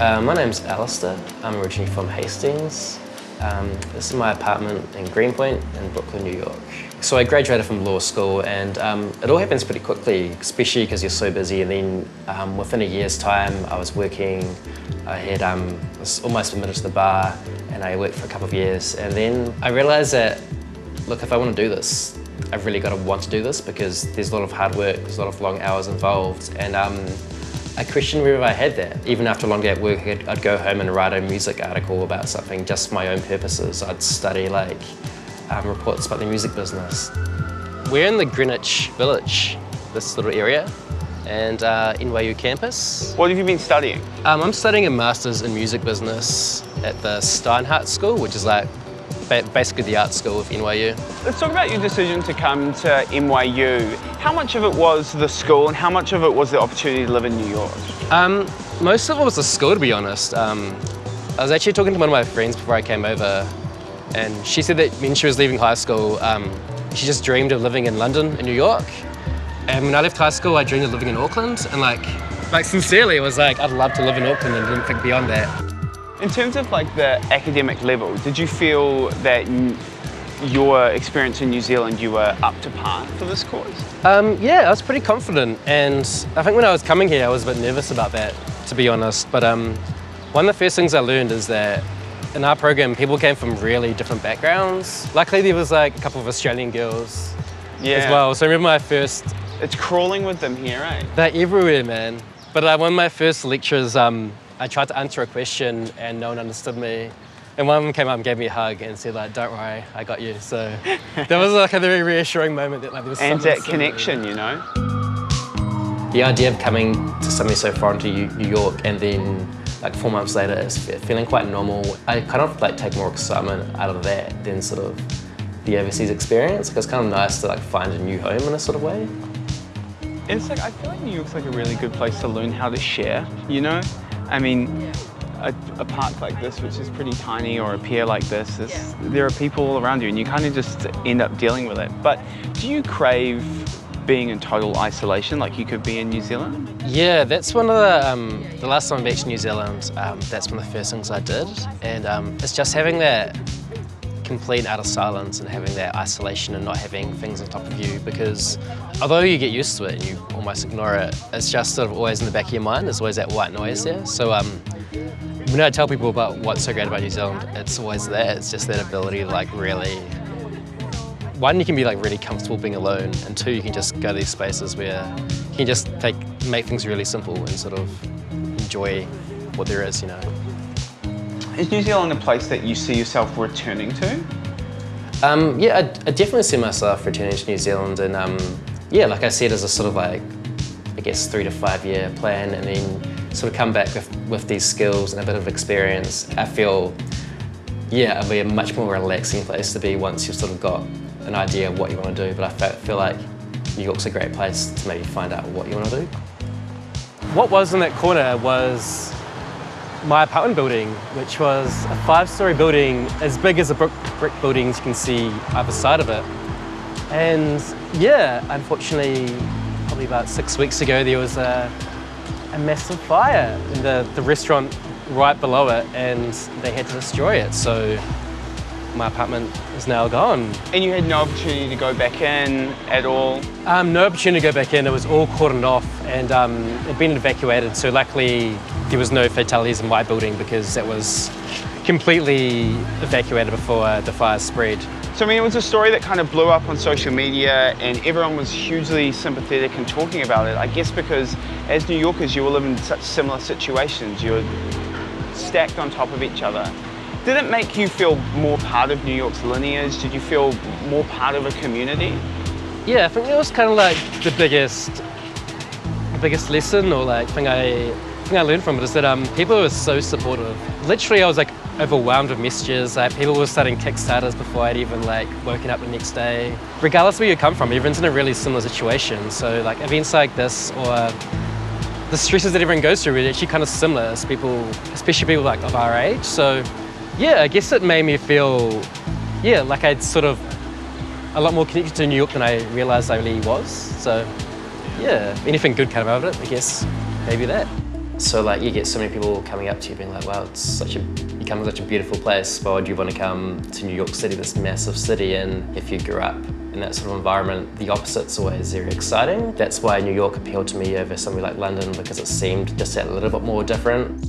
My name's Alaister. I'm originally from Hastings. This is my apartment in Greenpoint in Brooklyn, New York. So I graduated from law school and it all happens pretty quickly, especially because you're so busy, and then within a year's time I was working. I was almost admitted to the bar and I worked for a couple of years, and then I realised that, look, if I want to do this, I've really got to want to do this, because there's a lot of hard work, there's a lot of long hours involved, and I questioned whether I had that. Even after a long day at work, I'd go home and write a music article about something just for my own purposes. I'd study reports about the music business. We're in the Greenwich Village, this little area, and NYU campus. What have you been studying? I'm studying a master's in music business at the Steinhardt School, which is like basically the art school of NYU. Let's talk about your decision to come to NYU. How much of it was the school and how much of it was the opportunity to live in New York? Most of it was the school, to be honest. I was actually talking to one of my friends before I came over, and she said that when she was leaving high school, she just dreamed of living in London and New York. And when I left high school, I dreamed of living in Auckland, and like sincerely, it was like, I'd love to live in Auckland, and didn't think beyond that. In terms of like the academic level, did you feel that your experience in New Zealand, you were up to par for this course? Yeah, I was pretty confident, and I think when I was coming here, I was a bit nervous about that, to be honest. But one of the first things I learned is that in our program, people came from really different backgrounds. Luckily, there was like a couple of Australian girls as well. So I remember my first... It's crawling with them here, eh? They're everywhere, man. But one of my first lectures, I tried to answer a question and no one understood me. And one of them came up and gave me a hug and said, like, don't worry, I got you. So that was like a very reassuring moment that like, there was and that connection, you know? The idea of coming to somewhere so foreign to New York and then like 4 months later is feeling quite normal. I kind of like take more excitement out of that than sort of the overseas experience. Like, it's kind of nice to like find a new home in a sort of way. It's like, I feel like New York's like a really good place to learn how to share, you know? I mean, a park like this, which is pretty tiny, or a pier like this, there are people all around you and you kind of just end up dealing with it. But do you crave being in total isolation like you could be in New Zealand? Yeah, that's one of the last time I went to New Zealand, that's one of the first things I did. And it's just having that complete utter silence and having that isolation and not having things on top of you, because although you get used to it and you almost ignore it, it's just sort of always in the back of your mind. There's always that white noise there. So when I tell people about what's so great about New Zealand, it's always that. It's just that ability to like really, one, you can be like really comfortable being alone, and two, you can just go to these spaces where you can just make things really simple and sort of enjoy what there is, you know. Is New Zealand a place that you see yourself returning to? Yeah, I definitely see myself returning to New Zealand, and yeah, like I said, as a sort of like, I guess 3 to 5 year plan, and then sort of come back with these skills and a bit of experience. I feel, yeah, it'll be a much more relaxing place to be once you've sort of got an idea of what you want to do, but I feel like New York's a great place to maybe find out what you want to do. What was in that corner was my apartment building, which was a 5-story building as big as the brick buildings you can see either side of it. And yeah, unfortunately, probably about 6 weeks ago, there was a massive fire in the restaurant right below it, and they had to destroy it. So my apartment is now gone. And you had no opportunity to go back in at all? No opportunity to go back in. It was all cordoned off, and it had been evacuated. So luckily, there was no fatalities in my building because that was completely evacuated before the fire spread. So I mean, it was a story that kind of blew up on social media and everyone was hugely sympathetic and talking about it. I guess because as New Yorkers, you all live in such similar situations. You're stacked on top of each other. Did it make you feel more part of New York's lineage? Did you feel more part of a community? Yeah, I think that was kind of like the biggest lesson, or like thing I learned from it, is that people were so supportive. Literally, I was like overwhelmed with messages. Like, people were starting Kickstarters before I'd even like woken up the next day. Regardless of where you come from, everyone's in a really similar situation. So like events like this, or the stresses that everyone goes through, are actually kind of similar as people, especially people like of our age. So yeah, I guess it made me feel, yeah, like I'd sort of a lot more connected to New York than I realised I really was. So yeah, anything good came out of it, I guess, maybe that. So like you get so many people coming up to you being like, wow, you come from such a beautiful place. Why would you want to come to New York City, this massive city? And if you grew up in that sort of environment, the opposite's always very exciting. That's why New York appealed to me over somewhere like London, because it seemed just a little bit more different.